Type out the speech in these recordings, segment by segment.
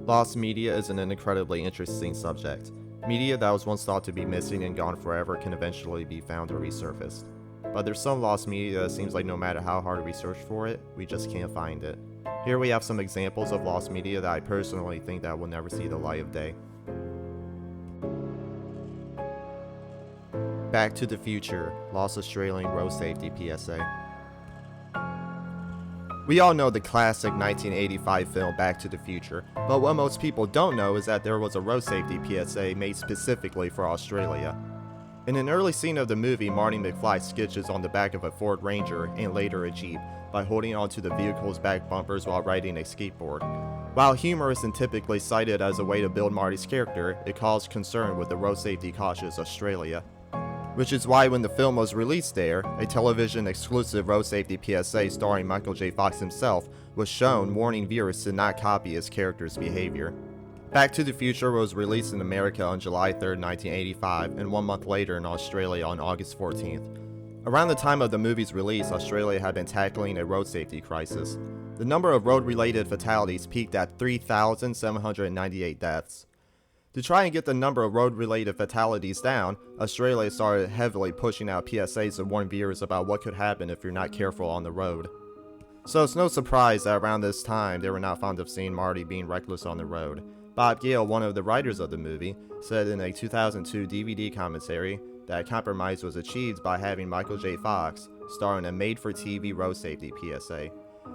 Lost media is an incredibly interesting subject. Media that was once thought to be missing and gone forever can eventually be found or resurfaced. But there's some lost media that seems like no matter how hard we search for it, we just can't find it. Here we have some examples of lost media that I personally think that will never see the light of day. Back to the Future, Lost Australian Road Safety PSA. We all know the classic 1985 film Back to the Future, but what most people don't know is that there was a road safety PSA made specifically for Australia. In an early scene of the movie, Marty McFly sketches on the back of a Ford Ranger and later a Jeep by holding onto the vehicle's back bumpers while riding a skateboard. While humorous and typically cited as a way to build Marty's character, it caused concern with the road safety cautious Australia. Which is why when the film was released there, a television-exclusive road safety PSA starring Michael J. Fox himself was shown, warning viewers to not copy his character's behavior. Back to the Future was released in America on July 3, 1985, and 1 month later in Australia on August 14th. Around the time of the movie's release, Australia had been tackling a road safety crisis. The number of road-related fatalities peaked at 3,798 deaths. To try and get the number of road-related fatalities down, Australia started heavily pushing out PSAs to warn viewers about what could happen if you're not careful on the road. So it's no surprise that around this time they were not fond of seeing Marty being reckless on the road. Bob Gale, one of the writers of the movie, said in a 2002 DVD commentary that a compromise was achieved by having Michael J. Fox star in a made-for-TV road safety PSA.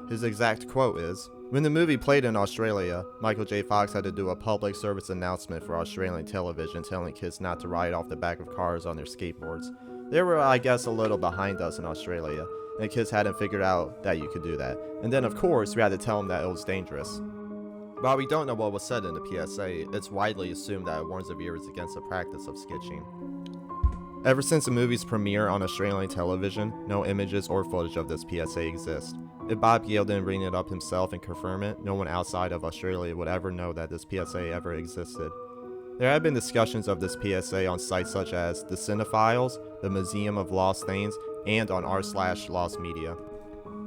His exact quote is, "When the movie played in Australia, Michael J. Fox had to do a public service announcement for Australian television telling kids not to ride off the back of cars on their skateboards. They were, I guess, a little behind us in Australia, and the kids hadn't figured out that you could do that. And then, of course, we had to tell them that it was dangerous." While we don't know what was said in the PSA, it's widely assumed that it warns the viewers against the practice of sketching. Ever since the movie's premiere on Australian television, no images or footage of this PSA exist. If Bob Gale didn't bring it up himself and confirm it, no one outside of Australia would ever know that this PSA ever existed. There have been discussions of this PSA on sites such as The Cinephiles, the Museum of Lost Things, and on r/Lost Media.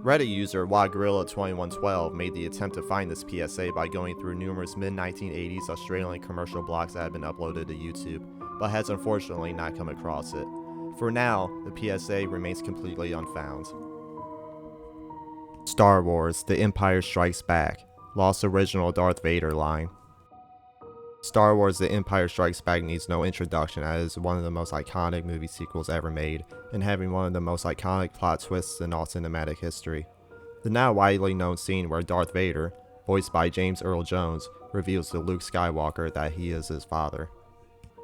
Reddit user WildGorilla2112 made the attempt to find this PSA by going through numerous mid-1980s Australian commercial blocks that had been uploaded to YouTube, but has unfortunately not come across it. For now, the PSA remains completely unfound. Star Wars: The Empire Strikes Back, Lost Original Darth Vader line. Star Wars: The Empire Strikes Back needs no introduction as it is one of the most iconic movie sequels ever made, and having one of the most iconic plot twists in all cinematic history. The now widely known scene where Darth Vader, voiced by James Earl Jones, reveals to Luke Skywalker that he is his father.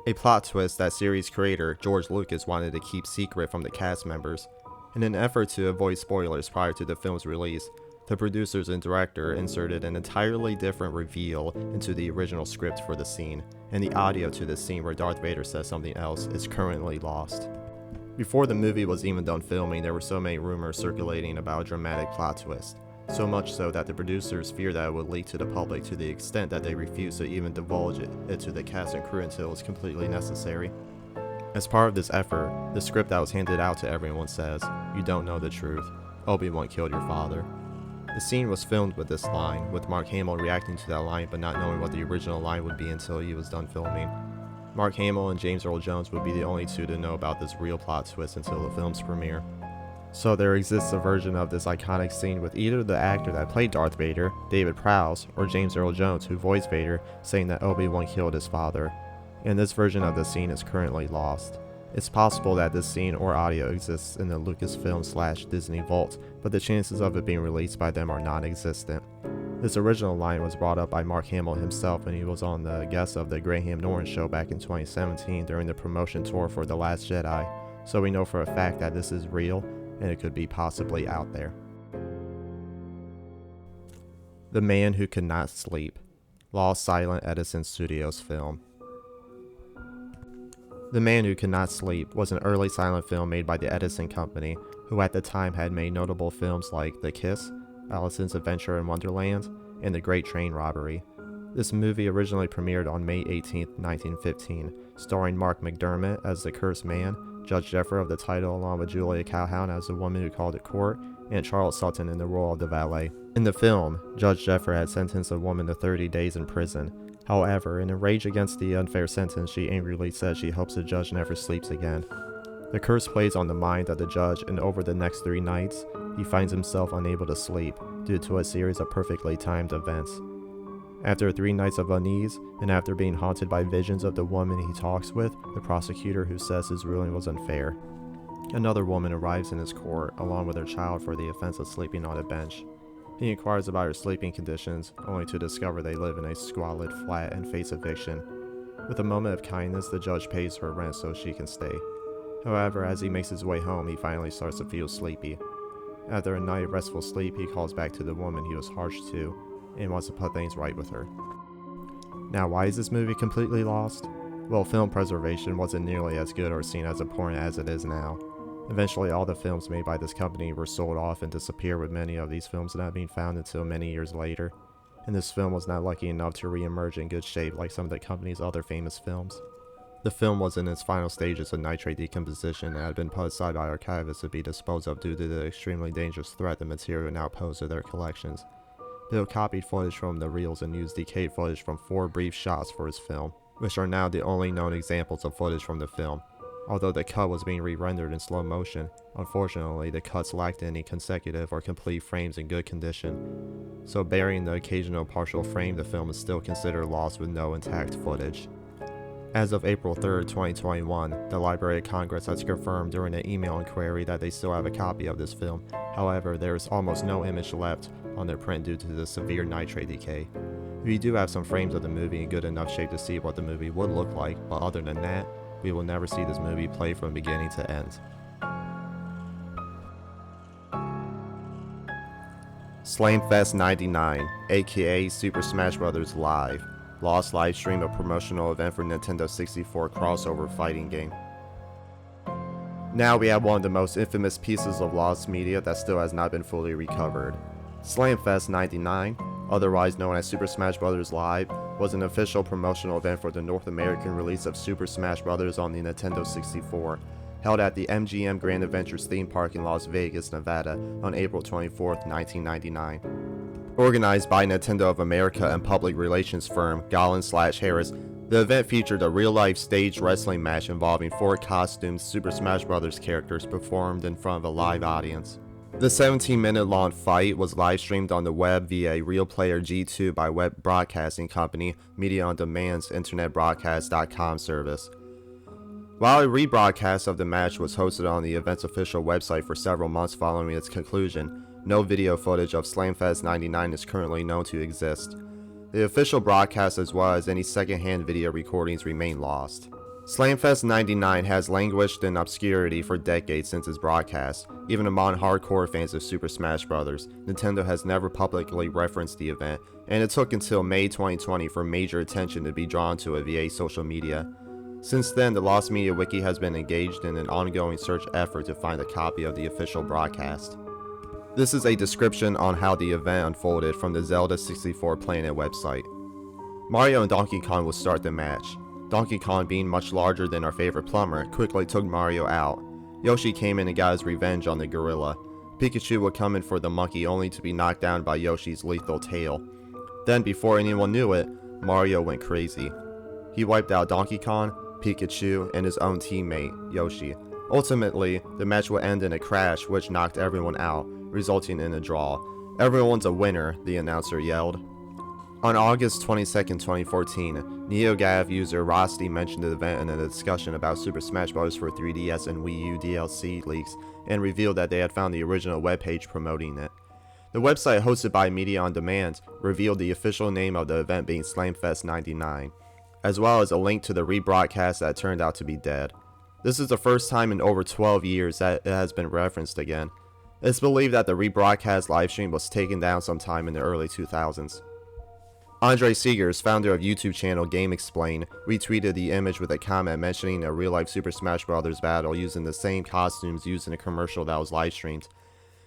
A plot twist that series creator George Lucas wanted to keep secret from the cast members. In an effort to avoid spoilers prior to the film's release, the producers and director inserted an entirely different reveal into the original script for the scene, and the audio to this scene where Darth Vader says something else is currently lost. Before the movie was even done filming, there were so many rumors circulating about a dramatic plot twist, so much so that the producers feared that it would leak to the public to the extent that they refused to even divulge it to the cast and crew until it was completely necessary. As part of this effort, the script that was handed out to everyone says, "You don't know the truth. Obi-Wan killed your father." The scene was filmed with this line, with Mark Hamill reacting to that line but not knowing what the original line would be until he was done filming. Mark Hamill and James Earl Jones would be the only two to know about this real plot twist until the film's premiere. So there exists a version of this iconic scene with either the actor that played Darth Vader, David Prowse, or James Earl Jones, who voiced Vader, saying that Obi-Wan killed his father. And this version of the scene is currently lost. It's possible that this scene or audio exists in the Lucasfilm/Disney vault, but the chances of it being released by them are non-existent. This original line was brought up by Mark Hamill himself when he was on the guest of the Graham Norton show back in 2017 during the promotion tour for The Last Jedi, so we know for a fact that this is real and it could be possibly out there. The Man Who Could Not Sleep, Lost Silent Edison Studios film. The Man Who Could Not Sleep was an early silent film made by the Edison Company, who at the time had made notable films like The Kiss, Alice's Adventure in Wonderland, and The Great Train Robbery. This movie originally premiered on May 18, 1915, starring Mark McDermott as the Cursed Man, Judge Jeffrey of the title along with Julia Calhoun as the woman who called it court, and Charles Sutton in the role of the valet. In the film, Judge Jeffer had sentenced a woman to 30 days in prison. However, in a rage against the unfair sentence, she angrily says she hopes the judge never sleeps again. The curse plays on the mind of the judge, and over the next 3 nights, he finds himself unable to sleep due to a series of perfectly timed events. After 3 nights of unease, and after being haunted by visions of the woman he talks with, the prosecutor who says his ruling was unfair, another woman arrives in his court along with her child for the offense of sleeping on a bench. He inquires about her sleeping conditions, only to discover they live in a squalid flat and face eviction. With a moment of kindness, the judge pays her rent so she can stay. However, as he makes his way home, he finally starts to feel sleepy. After a night of restful sleep, he calls back to the woman he was harsh to, and wants to put things right with her. Now, why is this movie completely lost? Well, film preservation wasn't nearly as good or seen as important as it is now. Eventually, all the films made by this company were sold off and disappeared, with many of these films not being found until many years later. And this film was not lucky enough to re-emerge in good shape like some of the company's other famous films. The film was in its final stages of nitrate decomposition and had been put aside by archivists to be disposed of due to the extremely dangerous threat the material now posed to their collections. Bill copied footage from the reels and used decayed footage from 4 brief shots for his film, which are now the only known examples of footage from the film. Although the cut was being re-rendered in slow motion, unfortunately the cuts lacked any consecutive or complete frames in good condition. So bearing the occasional partial frame, the film is still considered lost with no intact footage. As of April 3, 2021, the Library of Congress has confirmed during an email inquiry that they still have a copy of this film. However, there is almost no image left on their print due to the severe nitrate decay. We do have some frames of the movie in good enough shape to see what the movie would look like, but other than that, we will never see this movie play from beginning to end. Slamfest 99, aka Super Smash Bros. Live, lost live stream of promotional event for Nintendo 64 crossover fighting game. Now we have one of the most infamous pieces of lost media that still has not been fully recovered. Slamfest 99, otherwise known as Super Smash Bros. Live, was an official promotional event for the North American release of Super Smash Bros. On the Nintendo 64, held at the MGM Grand Adventures theme park in Las Vegas, Nevada on April 24, 1999. Organized by Nintendo of America and public relations firm Gollin/Harris, the event featured a real-life staged wrestling match involving 4 costumed Super Smash Bros. Characters performed in front of a live audience. The 17-minute-long fight was live-streamed on the web via RealPlayer G2 by web broadcasting company Media on Demand's internetbroadcast.com service. While a rebroadcast of the match was hosted on the event's official website for several months following its conclusion, no video footage of Slamfest 99 is currently known to exist. The official broadcast as well as any second-hand video recordings remain lost. Slamfest 99 has languished in obscurity for decades since its broadcast. Even among hardcore fans of Super Smash Bros., Nintendo has never publicly referenced the event, and it took until May 2020 for major attention to be drawn to it via social media. Since then, the Lost Media Wiki has been engaged in an ongoing search effort to find a copy of the official broadcast. This is a description on how the event unfolded from the Zelda 64 Planet website. Mario and Donkey Kong will start the match. Donkey Kong, being much larger than our favorite plumber, quickly took Mario out. Yoshi came in and got his revenge on the gorilla. Pikachu would come in for the monkey only to be knocked down by Yoshi's lethal tail. Then, before anyone knew it, Mario went crazy. He wiped out Donkey Kong, Pikachu, and his own teammate, Yoshi. Ultimately, the match would end in a crash which knocked everyone out, resulting in a draw. "Everyone's a winner," the announcer yelled. On August 22, 2014, NeoGAF user Rusty mentioned the event in a discussion about Super Smash Bros. For 3DS and Wii U DLC leaks and revealed that they had found the original webpage promoting it. The website hosted by Media on Demand revealed the official name of the event being Slamfest 99, as well as a link to the rebroadcast that turned out to be dead. This is the first time in over 12 years that it has been referenced again. It's believed that the rebroadcast livestream was taken down sometime in the early 2000s. Andre Seegers, founder of YouTube channel Game Explain, retweeted the image with a comment mentioning a real-life Super Smash Bros. Battle using the same costumes used in a commercial that was live-streamed.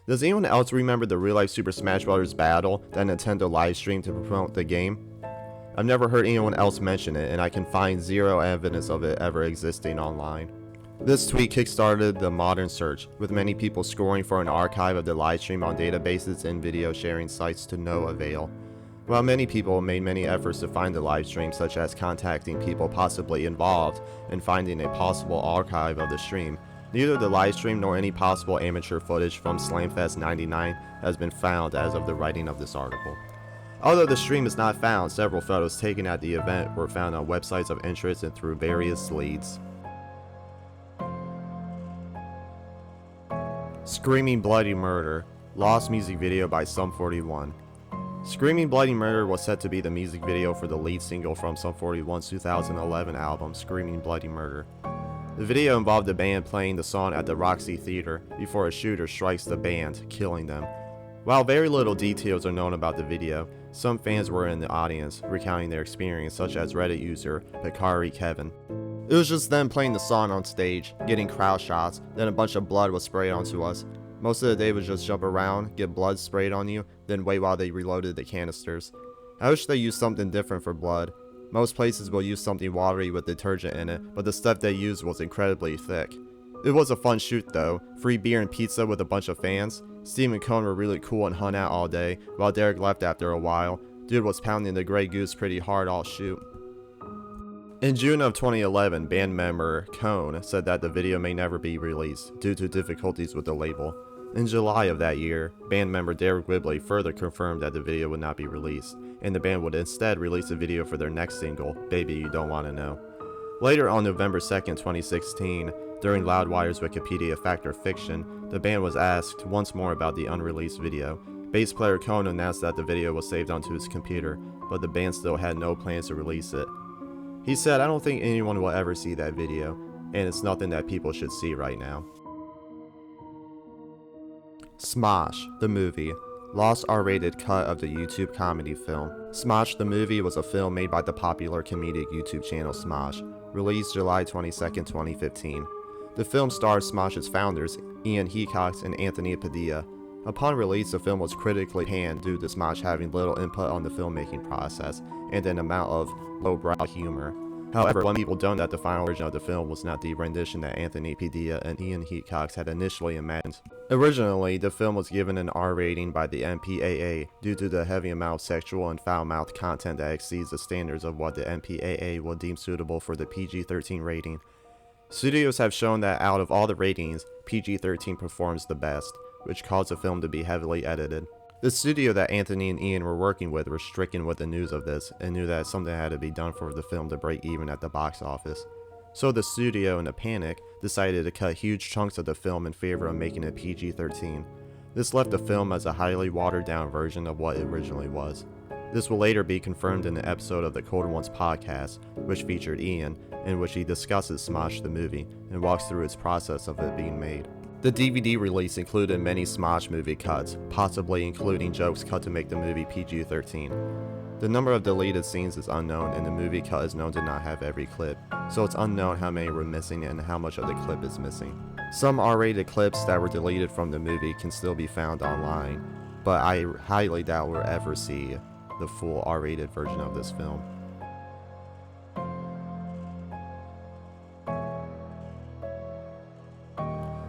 Does anyone else remember the real-life Super Smash Bros. Battle that Nintendo live-streamed to promote the game? I've never heard anyone else mention it, and I can find zero evidence of it ever existing online. This tweet kickstarted the modern search, with many people scoring for an archive of the livestream on databases and video sharing sites to no avail. While many people made many efforts to find the livestream, such as contacting people possibly involved and finding a possible archive of the stream, neither the livestream nor any possible amateur footage from Slamfest 99 has been found as of the writing of this article. Although the stream is not found, several photos taken at the event were found on websites of interest and through various leads. Screaming Bloody Murder, lost music video by Sum 41. Screaming Bloody Murder was set to be the music video for the lead single from Sum 41's 2011 album, Screaming Bloody Murder. The video involved the band playing the song at the Roxy Theater before a shooter strikes the band, killing them. While very little details are known about the video, some fans were in the audience recounting their experience, such as Reddit user Picari Kevin. It was just them playing the song on stage, getting crowd shots, then a bunch of blood was sprayed onto us. Most of the day was just jump around, get blood sprayed on you, then wait while they reloaded the canisters. I wish they used something different for blood. Most places will use something watery with detergent in it, but the stuff they used was incredibly thick. It was a fun shoot though, free beer and pizza with a bunch of fans. Steve and Cone were really cool and hung out all day, while Derek left after a while. Dude was pounding the Grey Goose pretty hard all shoot. In June of 2011, band member Cone said that the video may never be released due to difficulties with the label. In July of that year, band member Derek Whibley further confirmed that the video would not be released, and the band would instead release a video for their next single, Baby You Don't Wanna Know. Later on November 2nd, 2016, during Loudwire's Wikipedia Fact or Fiction, the band was asked once more about the unreleased video. Bass player Cone announced that the video was saved onto his computer, but the band still had no plans to release it. He said, "I don't think anyone will ever see that video, and it's nothing that people should see right now." Smosh, the movie. Lost R-rated cut of the YouTube comedy film. Smosh, the movie was a film made by the popular comedic YouTube channel Smosh, released July 22, 2015. The film stars Smosh's founders, Ian Hecox and Anthony Padilla. Upon release, the film was critically panned due to Smosh having little input on the filmmaking process and an amount of lowbrow humor. However, when people don't know that the final version of the film was not the rendition that Anthony Padilla and Ian Hecox had initially imagined. Originally, the film was given an R rating by the MPAA due to the heavy amount of sexual and foul-mouthed content that exceeds the standards of what the MPAA will deem suitable for the PG-13 rating. Studios have shown that out of all the ratings, PG-13 performs the best, which caused the film to be heavily edited. The studio that Anthony and Ian were working with were stricken with the news of this and knew that something had to be done for the film to break even at the box office. So the studio, in a panic, decided to cut huge chunks of the film in favor of making it PG-13. This left the film as a highly watered down version of what it originally was. This will later be confirmed in an episode of the Colder Ones podcast, which featured Ian, in which he discusses Smosh the movie and walks through its process of it being made. The DVD release included many Smosh movie cuts, possibly including jokes cut to make the movie PG-13. The number of deleted scenes is unknown, and the movie cut is known to not have every clip, so it's unknown how many were missing and how much of the clip is missing. Some R-rated clips that were deleted from the movie can still be found online, but I highly doubt we'll ever see the full R-rated version of this film.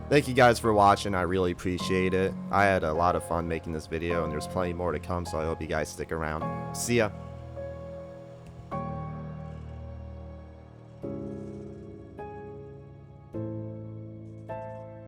Thank you guys for watching, I really appreciate it. I had a lot of fun making this video and there's plenty more to come, so I hope you guys stick around. See ya!